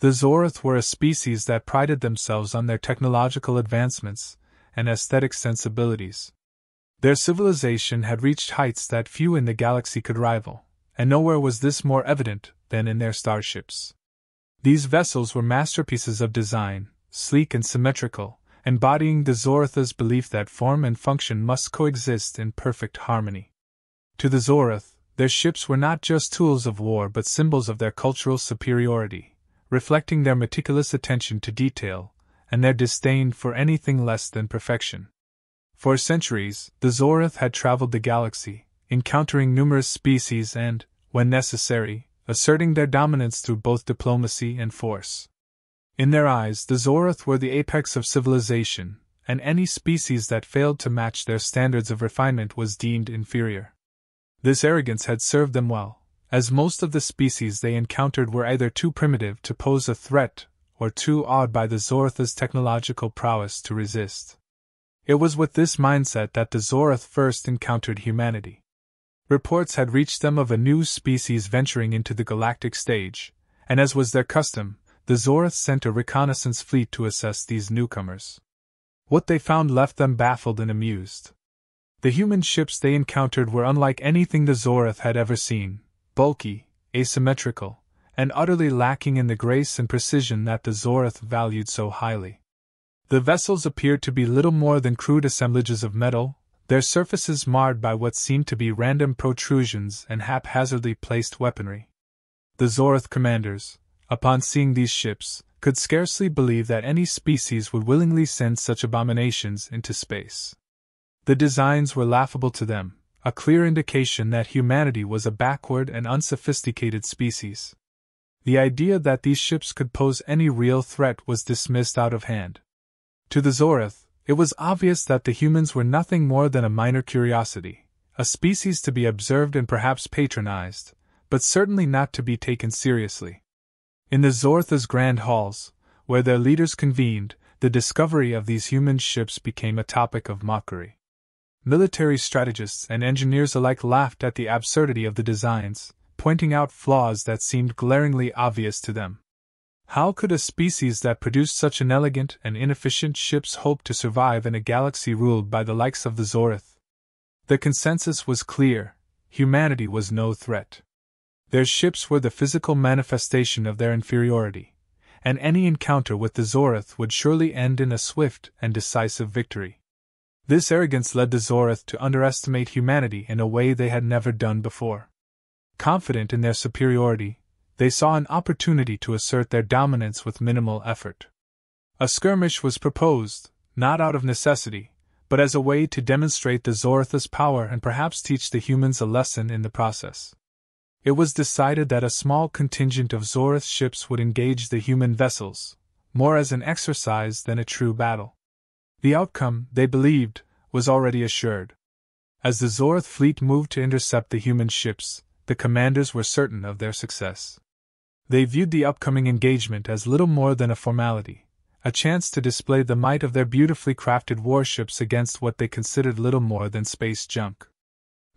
The Zoroth were a species that prided themselves on their technological advancements and aesthetic sensibilities. Their civilization had reached heights that few in the galaxy could rival, and nowhere was this more evident than in their starships. These vessels were masterpieces of design, sleek and symmetrical, embodying the Zoroth's belief that form and function must coexist in perfect harmony. To the Zoroth, their ships were not just tools of war but symbols of their cultural superiority, reflecting their meticulous attention to detail and their disdain for anything less than perfection. For centuries, the Zoroth had traveled the galaxy, encountering numerous species and, when necessary, asserting their dominance through both diplomacy and force. In their eyes, the Zoroth were the apex of civilization, and any species that failed to match their standards of refinement was deemed inferior. This arrogance had served them well, as most of the species they encountered were either too primitive to pose a threat or too awed by the Zoroth's technological prowess to resist. It was with this mindset that the Zoroth first encountered humanity. Reports had reached them of a new species venturing into the galactic stage, and as was their custom, the Zoroth sent a reconnaissance fleet to assess these newcomers. What they found left them baffled and amused. The human ships they encountered were unlike anything the Zoroth had ever seen, bulky, asymmetrical, and utterly lacking in the grace and precision that the Zoroth valued so highly. The vessels appeared to be little more than crude assemblages of metal, their surfaces marred by what seemed to be random protrusions and haphazardly placed weaponry. The Zoroth commanders, upon seeing these ships, could scarcely believe that any species would willingly send such abominations into space. The designs were laughable to them, a clear indication that humanity was a backward and unsophisticated species. The idea that these ships could pose any real threat was dismissed out of hand. To the Zoroth, it was obvious that the humans were nothing more than a minor curiosity, a species to be observed and perhaps patronized, but certainly not to be taken seriously. In the Zoroth's grand halls, where their leaders convened, the discovery of these human ships became a topic of mockery. Military strategists and engineers alike laughed at the absurdity of the designs, pointing out flaws that seemed glaringly obvious to them. How could a species that produced such inelegant and inefficient ships hope to survive in a galaxy ruled by the likes of the Zoroth? The consensus was clear: humanity was no threat. Their ships were the physical manifestation of their inferiority, and any encounter with the Zoroth would surely end in a swift and decisive victory. This arrogance led the Zoroth to underestimate humanity in a way they had never done before. Confident in their superiority, they saw an opportunity to assert their dominance with minimal effort. A skirmish was proposed, not out of necessity, but as a way to demonstrate the Zoroth's power and perhaps teach the humans a lesson in the process. It was decided that a small contingent of Zoroth ships would engage the human vessels, more as an exercise than a true battle. The outcome, they believed, was already assured. As the Zoroth fleet moved to intercept the human ships, the commanders were certain of their success. They viewed the upcoming engagement as little more than a formality, a chance to display the might of their beautifully crafted warships against what they considered little more than space junk.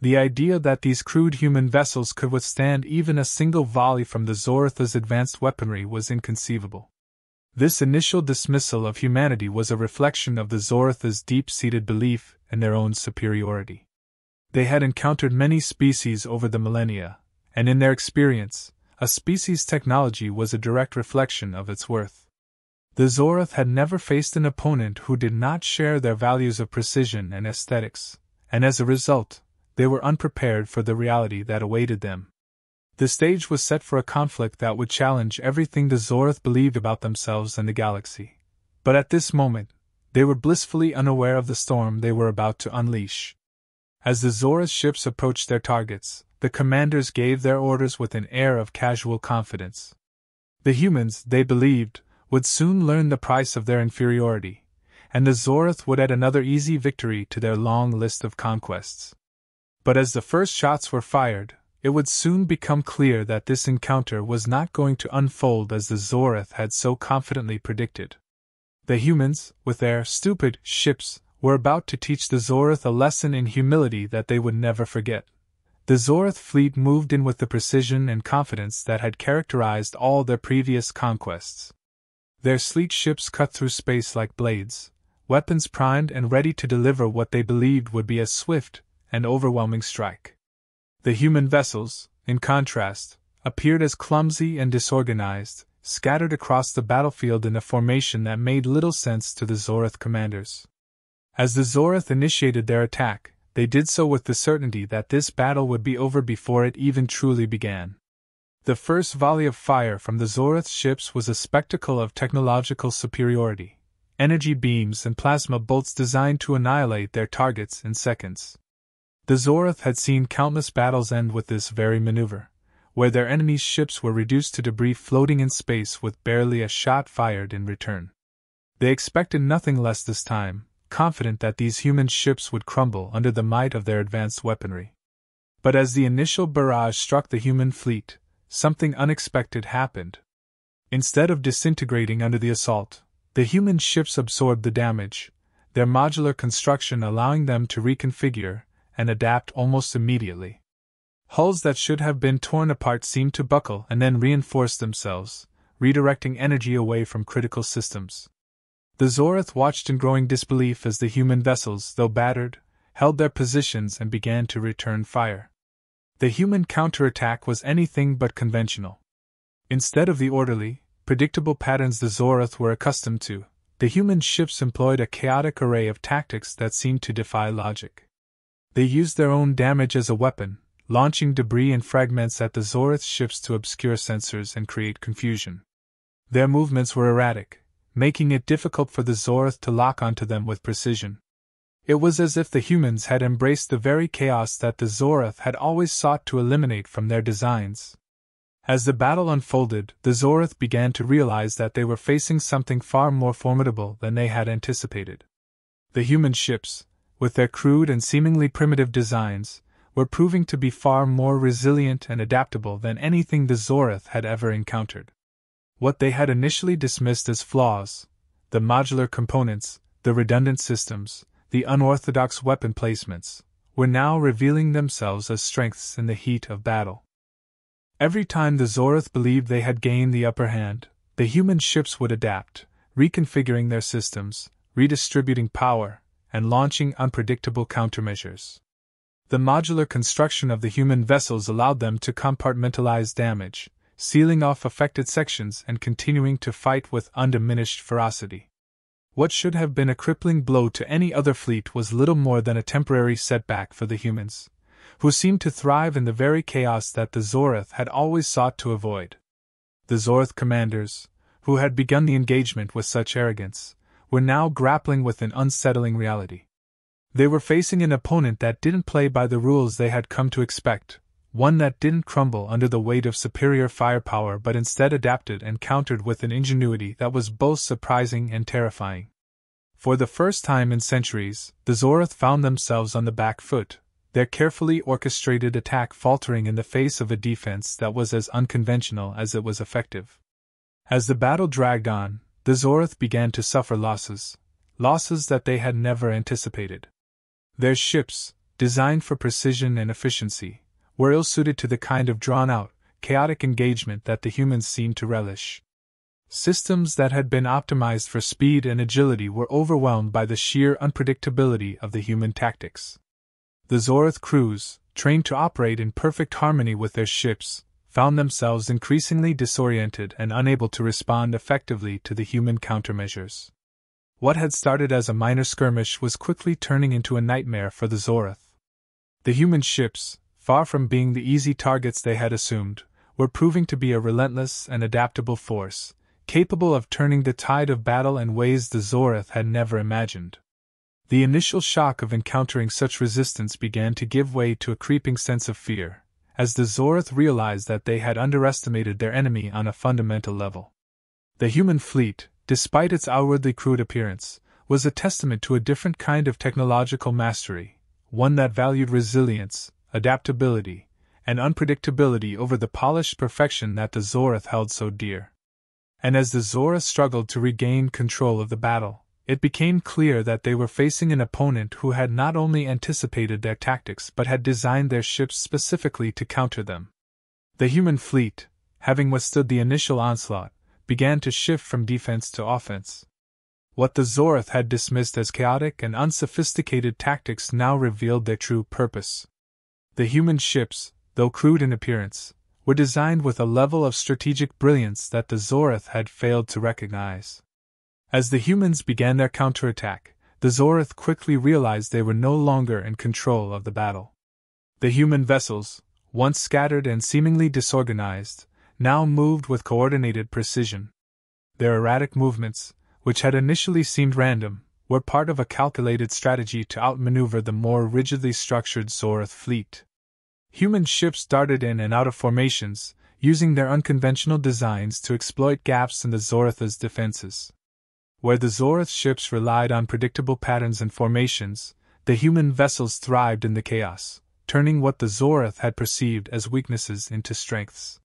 The idea that these crude human vessels could withstand even a single volley from the Zoroth's advanced weaponry was inconceivable. This initial dismissal of humanity was a reflection of the Zoroth's deep-seated belief in their own superiority. They had encountered many species over the millennia, and in their experience, a species' technology was a direct reflection of its worth. The Zoroth had never faced an opponent who did not share their values of precision and aesthetics, and as a result, they were unprepared for the reality that awaited them. The stage was set for a conflict that would challenge everything the Zoroth believed about themselves and the galaxy. But at this moment, they were blissfully unaware of the storm they were about to unleash. As the Zoroth ships approached their targets, the commanders gave their orders with an air of casual confidence. The humans, they believed, would soon learn the price of their inferiority, and the Zoroth would add another easy victory to their long list of conquests. But as the first shots were fired, it would soon become clear that this encounter was not going to unfold as the Zoroth had so confidently predicted. The humans, with their stupid ships, were about to teach the Zoroth a lesson in humility that they would never forget. The Zorth fleet moved in with the precision and confidence that had characterized all their previous conquests. Their sleek ships cut through space like blades, weapons primed and ready to deliver what they believed would be a swift and overwhelming strike. The human vessels, in contrast, appeared as clumsy and disorganized, scattered across the battlefield in a formation that made little sense to the Zorth commanders. As the Zorth initiated their attack, they did so with the certainty that this battle would be over before it even truly began. The first volley of fire from the Zorth ships was a spectacle of technological superiority, energy beams and plasma bolts designed to annihilate their targets in seconds. The Zorth had seen countless battles end with this very maneuver, where their enemies' ships were reduced to debris floating in space with barely a shot fired in return. They expected nothing less this time, confident that these human ships would crumble under the might of their advanced weaponry. But as the initial barrage struck the human fleet, something unexpected happened. Instead of disintegrating under the assault, the human ships absorbed the damage, their modular construction allowing them to reconfigure and adapt almost immediately. Hulls that should have been torn apart seemed to buckle and then reinforce themselves, redirecting energy away from critical systems. The Zorth watched in growing disbelief as the human vessels, though battered, held their positions and began to return fire. The human counterattack was anything but conventional. Instead of the orderly, predictable patterns the Zorth were accustomed to, the human ships employed a chaotic array of tactics that seemed to defy logic. They used their own damage as a weapon, launching debris and fragments at the Zorth ships to obscure sensors and create confusion. Their movements were erratic, making it difficult for the Zorth to lock onto them with precision. It was as if the humans had embraced the very chaos that the Zorth had always sought to eliminate from their designs. As the battle unfolded, the Zorth began to realize that they were facing something far more formidable than they had anticipated. The human ships, with their crude and seemingly primitive designs, were proving to be far more resilient and adaptable than anything the Zorth had ever encountered. What they had initially dismissed as flaws, the modular components, the redundant systems, the unorthodox weapon placements, were now revealing themselves as strengths in the heat of battle. Every time the Zorth believed they had gained the upper hand, the human ships would adapt, reconfiguring their systems, redistributing power, and launching unpredictable countermeasures. The modular construction of the human vessels allowed them to compartmentalize damage, sealing off affected sections and continuing to fight with undiminished ferocity. What should have been a crippling blow to any other fleet was little more than a temporary setback for the humans, who seemed to thrive in the very chaos that the Zorth had always sought to avoid. The Zorth commanders, who had begun the engagement with such arrogance, were now grappling with an unsettling reality. They were facing an opponent that didn't play by the rules they had come to expect, one that didn't crumble under the weight of superior firepower but instead adapted and countered with an ingenuity that was both surprising and terrifying. For the first time in centuries, the Zorth found themselves on the back foot, their carefully orchestrated attack faltering in the face of a defense that was as unconventional as it was effective. As the battle dragged on, the Zorth began to suffer losses that they had never anticipated. Their ships, designed for precision and efficiency, were ill-suited to the kind of drawn-out, chaotic engagement that the humans seemed to relish. Systems that had been optimized for speed and agility were overwhelmed by the sheer unpredictability of the human tactics. The Zorth crews, trained to operate in perfect harmony with their ships, found themselves increasingly disoriented and unable to respond effectively to the human countermeasures. What had started as a minor skirmish was quickly turning into a nightmare for the Zorth. The human ships, far from being the easy targets they had assumed, were proving to be a relentless and adaptable force, capable of turning the tide of battle in ways the Zorth had never imagined. The initial shock of encountering such resistance began to give way to a creeping sense of fear, as the Zorth realized that they had underestimated their enemy on a fundamental level. The human fleet, despite its outwardly crude appearance, was a testament to a different kind of technological mastery, one that valued resilience, adaptability, and unpredictability over the polished perfection that the Zorth held so dear. And as the Zorth struggled to regain control of the battle, it became clear that they were facing an opponent who had not only anticipated their tactics but had designed their ships specifically to counter them. The human fleet, having withstood the initial onslaught, began to shift from defense to offense. What the Zorath had dismissed as chaotic and unsophisticated tactics now revealed their true purpose. The human ships, though crude in appearance, were designed with a level of strategic brilliance that the Zorath had failed to recognize. As the humans began their counterattack, the Zorath quickly realized they were no longer in control of the battle. The human vessels, once scattered and seemingly disorganized, now moved with coordinated precision. Their erratic movements, which had initially seemed random, were part of a calculated strategy to outmaneuver the more rigidly structured Zorath fleet. Human ships darted in and out of formations, using their unconventional designs to exploit gaps in the Zorath's defenses. Where the Zorath ships relied on predictable patterns and formations, the human vessels thrived in the chaos, turning what the Zorath had perceived as weaknesses into strengths.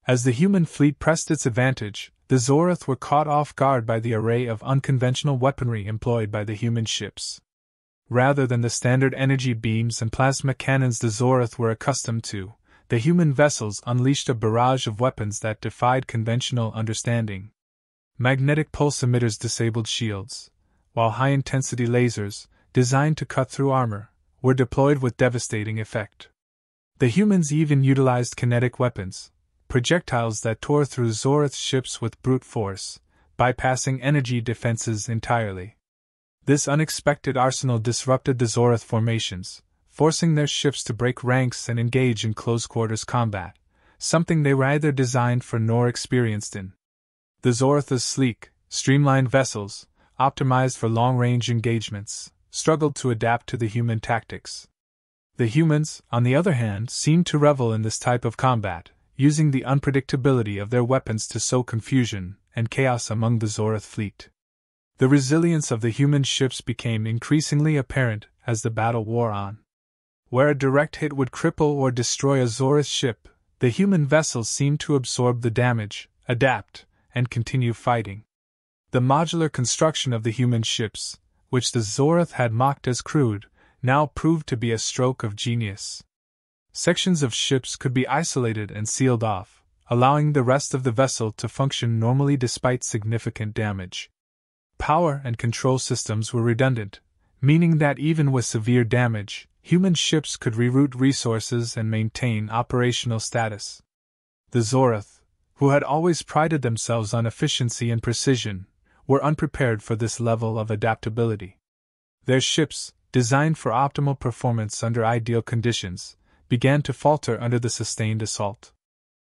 As the human fleet pressed its advantage, the Zorath were caught off guard by the array of unconventional weaponry employed by the human ships. Rather than the standard energy beams and plasma cannons the Zorath were accustomed to, the human vessels unleashed a barrage of weapons that defied conventional understanding. Magnetic pulse emitters disabled shields, while high-intensity lasers, designed to cut through armor, were deployed with devastating effect. The humans even utilized kinetic weapons, projectiles that tore through Zorath's ships with brute force, bypassing energy defenses entirely. This unexpected arsenal disrupted the Zorath formations, forcing their ships to break ranks and engage in close-quarters combat, something they were either designed for nor experienced in. The Zorath's sleek, streamlined vessels, optimized for long-range engagements, struggled to adapt to the human tactics. The humans, on the other hand, seemed to revel in this type of combat, using the unpredictability of their weapons to sow confusion and chaos among the Zorath fleet. The resilience of the human ships became increasingly apparent as the battle wore on. Where a direct hit would cripple or destroy a Zorath ship, the human vessels seemed to absorb the damage, adapt, and continue fighting. The modular construction of the human ships, which the Zorath had mocked as crude, now proved to be a stroke of genius. Sections of ships could be isolated and sealed off, allowing the rest of the vessel to function normally despite significant damage. Power and control systems were redundant, meaning that even with severe damage, human ships could reroute resources and maintain operational status. The Zorath, who had always prided themselves on efficiency and precision, were unprepared for this level of adaptability. Their ships, designed for optimal performance under ideal conditions, began to falter under the sustained assault.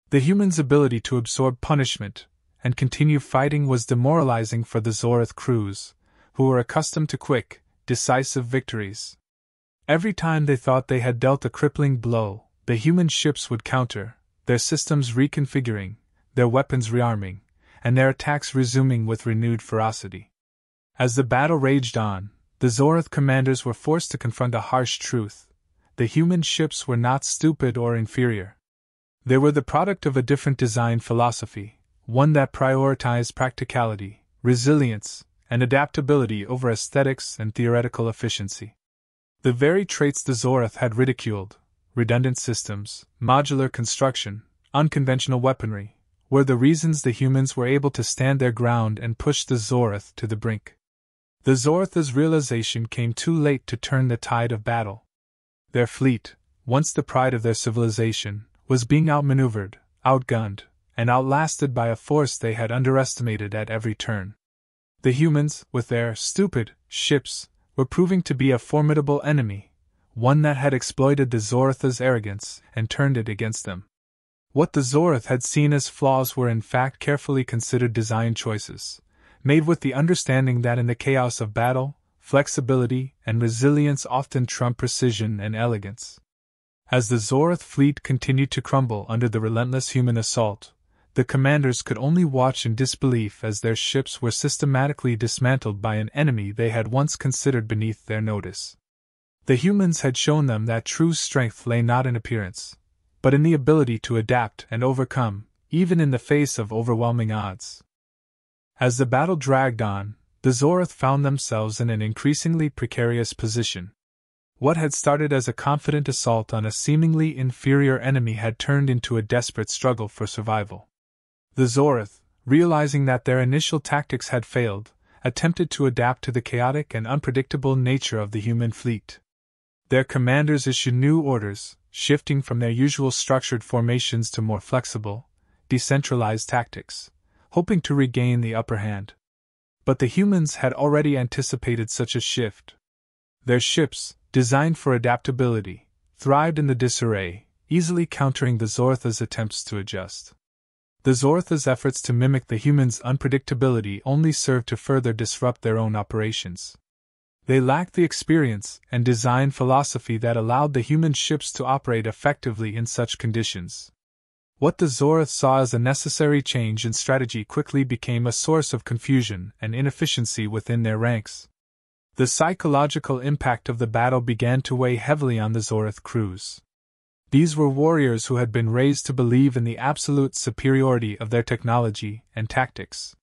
The humans' ability to absorb punishment and continue fighting was demoralizing for the Zorath crews, who were accustomed to quick, decisive victories. Every time they thought they had dealt a crippling blow, the human ships would counter, their systems reconfiguring, their weapons rearming, and their attacks resuming with renewed ferocity. As the battle raged on, the Zorath commanders were forced to confront a harsh truth: the human ships were not stupid or inferior. They were the product of a different design philosophy, one that prioritized practicality, resilience, and adaptability over aesthetics and theoretical efficiency. The very traits the Zorath had ridiculed, redundant systems, modular construction, unconventional weaponry, were the reasons the humans were able to stand their ground and push the Zorath to the brink. The Zorath's realization came too late to turn the tide of battle. Their fleet, once the pride of their civilization, was being outmaneuvered, outgunned, and outlasted by a force they had underestimated at every turn. The humans, with their stupid ships, were proving to be a formidable enemy, one that had exploited the Zorath's arrogance and turned it against them. What the Zorath had seen as flaws were in fact carefully considered design choices, made with the understanding that in the chaos of battle, flexibility and resilience often trump precision and elegance. As the Zorath fleet continued to crumble under the relentless human assault, the commanders could only watch in disbelief as their ships were systematically dismantled by an enemy they had once considered beneath their notice. The humans had shown them that true strength lay not in appearance, but in the ability to adapt and overcome, even in the face of overwhelming odds. As the battle dragged on, The Zoroth found themselves in an increasingly precarious position. What had started as a confident assault on a seemingly inferior enemy had turned into a desperate struggle for survival. The Zoroth, realizing that their initial tactics had failed, attempted to adapt to the chaotic and unpredictable nature of the human fleet. Their commanders issued new orders, shifting from their usual structured formations to more flexible, decentralized tactics, hoping to regain the upper hand. But the humans had already anticipated such a shift. Their ships, designed for adaptability, thrived in the disarray, easily countering the Zoroth's attempts to adjust. The Zoroth's efforts to mimic the humans' unpredictability only served to further disrupt their own operations. They lacked the experience and design philosophy that allowed the human ships to operate effectively in such conditions. What the Zoroth saw as a necessary change in strategy quickly became a source of confusion and inefficiency within their ranks. The psychological impact of the battle began to weigh heavily on the Zoroth crews. These were warriors who had been raised to believe in the absolute superiority of their technology and tactics.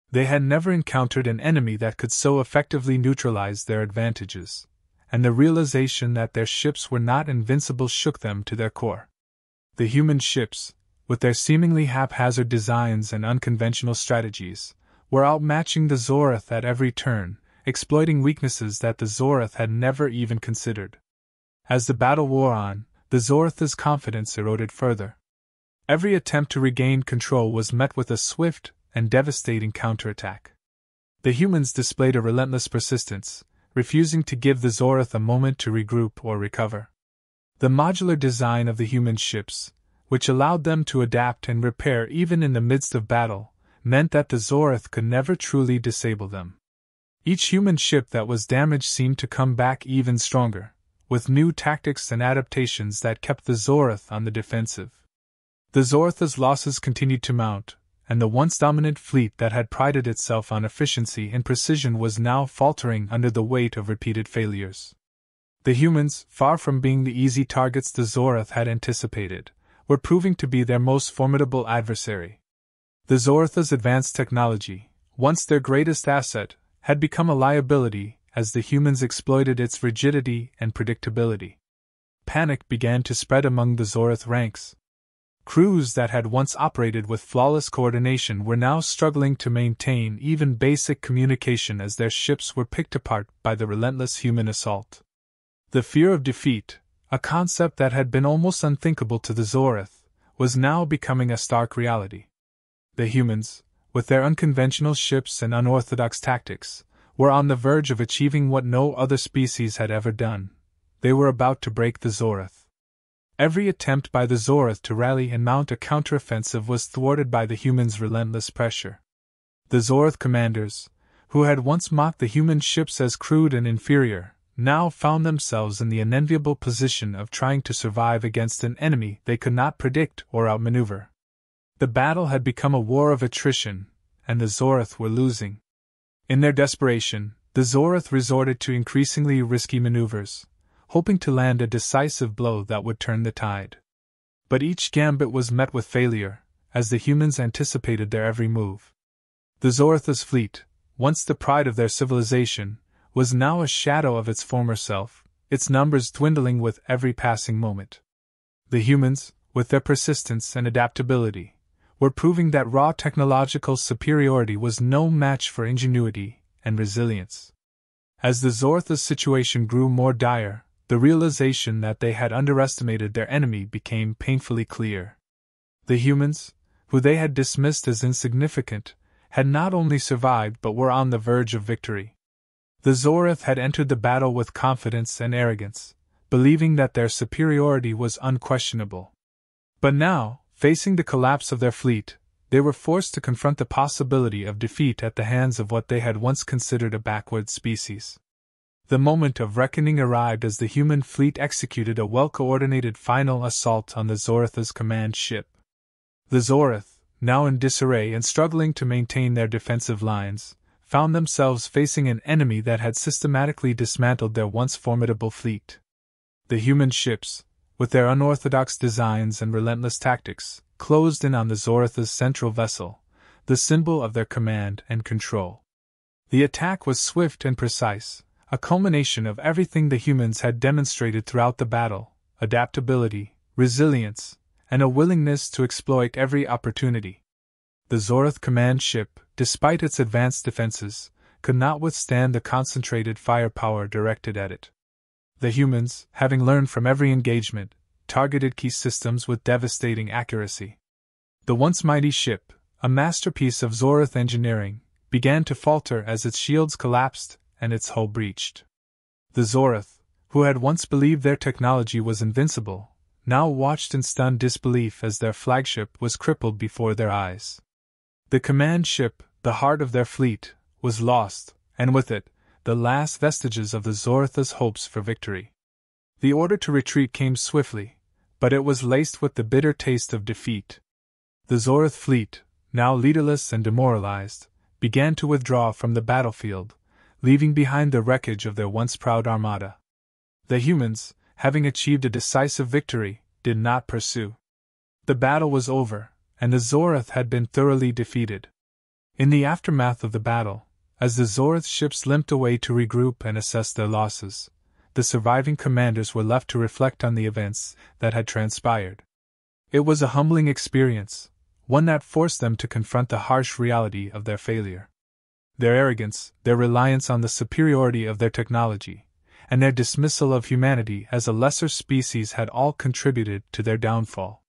They had never encountered an enemy that could so effectively neutralize their advantages, and the realization that their ships were not invincible shook them to their core. The human ships, with their seemingly haphazard designs and unconventional strategies, were outmatching the Zoroth at every turn, exploiting weaknesses that the Zoroth had never even considered. As the battle wore on, the Zoroth's confidence eroded further. Every attempt to regain control was met with a swift and devastating counterattack. The humans displayed a relentless persistence, refusing to give the Zoroth a moment to regroup or recover. The modular design of the human ships, which allowed them to adapt and repair even in the midst of battle, meant that the Zoroth could never truly disable them. Each human ship that was damaged seemed to come back even stronger, with new tactics and adaptations that kept the Zoroth on the defensive. The Zoroth's losses continued to mount, and the once dominant fleet that had prided itself on efficiency and precision was now faltering under the weight of repeated failures. The humans, far from being the easy targets the Zoroth had anticipated, were proving to be their most formidable adversary. The Zoroth's advanced technology, once their greatest asset, had become a liability as the humans exploited its rigidity and predictability. Panic began to spread among the Zoroth ranks. Crews that had once operated with flawless coordination were now struggling to maintain even basic communication as their ships were picked apart by the relentless human assault. The fear of defeat, a concept that had been almost unthinkable to the Zoroth, was now becoming a stark reality. The humans, with their unconventional ships and unorthodox tactics, were on the verge of achieving what no other species had ever done. They were about to break the Zoroth. Every attempt by the Zoroth to rally and mount a counteroffensive was thwarted by the humans' relentless pressure. The Zoroth commanders, who had once mocked the human ships as crude and inferior, now found themselves in the unenviable position of trying to survive against an enemy they could not predict or outmaneuver. The battle had become a war of attrition, and the Zoroth were losing. In their desperation, the Zoroth resorted to increasingly risky maneuvers, hoping to land a decisive blow that would turn the tide. But each gambit was met with failure, as the humans anticipated their every move. The Zoroth's fleet, once the pride of their civilization, was now a shadow of its former self, its numbers dwindling with every passing moment. The humans, with their persistence and adaptability, were proving that raw technological superiority was no match for ingenuity and resilience. As the Zoroth's situation grew more dire, the realization that they had underestimated their enemy became painfully clear. The humans, who they had dismissed as insignificant, had not only survived but were on the verge of victory. The Zoroth had entered the battle with confidence and arrogance, believing that their superiority was unquestionable. But now, facing the collapse of their fleet, they were forced to confront the possibility of defeat at the hands of what they had once considered a backward species. The moment of reckoning arrived as the human fleet executed a well-coordinated final assault on the Zoroth's command ship. The Zoroth, now in disarray and struggling to maintain their defensive lines, found themselves facing an enemy that had systematically dismantled their once formidable fleet. The human ships, with their unorthodox designs and relentless tactics, closed in on the Zoroth's central vessel, the symbol of their command and control. The attack was swift and precise, a culmination of everything the humans had demonstrated throughout the battle: adaptability, resilience, and a willingness to exploit every opportunity. The Zorath command ship, despite its advanced defenses, could not withstand the concentrated firepower directed at it. The humans, having learned from every engagement, targeted key systems with devastating accuracy. The once mighty ship, a masterpiece of Zorath engineering, began to falter as its shields collapsed and its hull breached. The Zorath, who had once believed their technology was invincible, now watched in stunned disbelief as their flagship was crippled before their eyes. The command ship, the heart of their fleet, was lost, and with it, the last vestiges of the Zorath's hopes for victory. The order to retreat came swiftly, but it was laced with the bitter taste of defeat. The Zorath fleet, now leaderless and demoralized, began to withdraw from the battlefield, leaving behind the wreckage of their once proud armada. The humans, having achieved a decisive victory, did not pursue. The battle was over, and the Zorath had been thoroughly defeated. In the aftermath of the battle, as the Zorath ships limped away to regroup and assess their losses, the surviving commanders were left to reflect on the events that had transpired. It was a humbling experience, one that forced them to confront the harsh reality of their failure. Their arrogance, their reliance on the superiority of their technology, and their dismissal of humanity as a lesser species had all contributed to their downfall.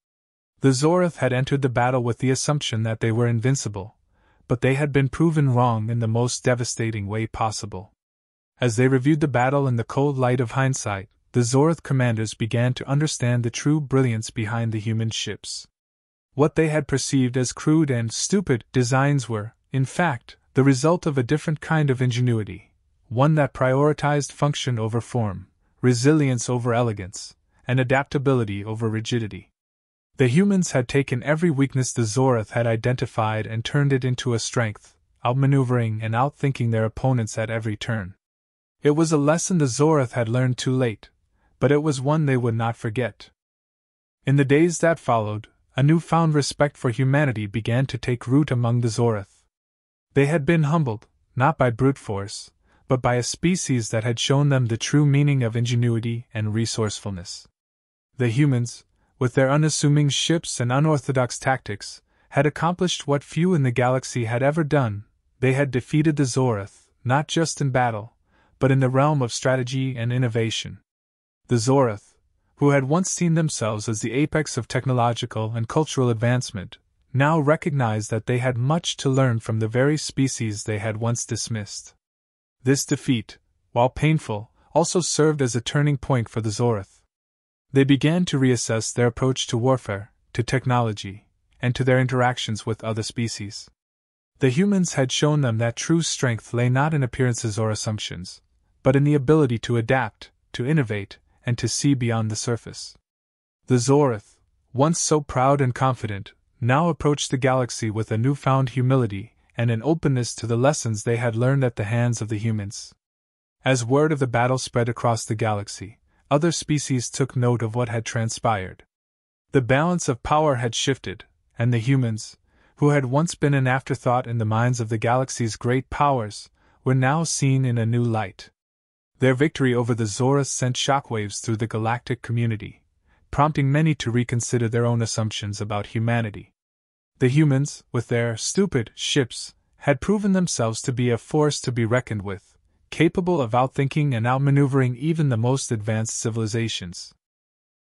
The Zorath had entered the battle with the assumption that they were invincible, but they had been proven wrong in the most devastating way possible. As they reviewed the battle in the cold light of hindsight, the Zorath commanders began to understand the true brilliance behind the human ships. What they had perceived as crude and stupid designs were, in fact, the result of a different kind of ingenuity, one that prioritized function over form, resilience over elegance, and adaptability over rigidity. The humans had taken every weakness the Zorath had identified and turned it into a strength, outmaneuvering and outthinking their opponents at every turn. It was a lesson the Zorath had learned too late, but it was one they would not forget. In the days that followed, a newfound respect for humanity began to take root among the Zorath. They had been humbled, not by brute force, but by a species that had shown them the true meaning of ingenuity and resourcefulness. The humans, with their unassuming ships and unorthodox tactics, had accomplished what few in the galaxy had ever done. They had defeated the Zorath, not just in battle, but in the realm of strategy and innovation. The Zorath, who had once seen themselves as the apex of technological and cultural advancement, now recognized that they had much to learn from the very species they had once dismissed. This defeat, while painful, also served as a turning point for the Zorath. They began to reassess their approach to warfare, to technology, and to their interactions with other species. The humans had shown them that true strength lay not in appearances or assumptions, but in the ability to adapt, to innovate, and to see beyond the surface. The Zorath, once so proud and confident, now approached the galaxy with a newfound humility and an openness to the lessons they had learned at the hands of the humans. As word of the battle spread across the galaxy, other species took note of what had transpired. The balance of power had shifted, and the humans, who had once been an afterthought in the minds of the galaxy's great powers, were now seen in a new light. Their victory over the Zorath sent shockwaves through the galactic community, prompting many to reconsider their own assumptions about humanity. The humans, with their stupid ships, had proven themselves to be a force to be reckoned with, capable of outthinking and outmaneuvering even the most advanced civilizations.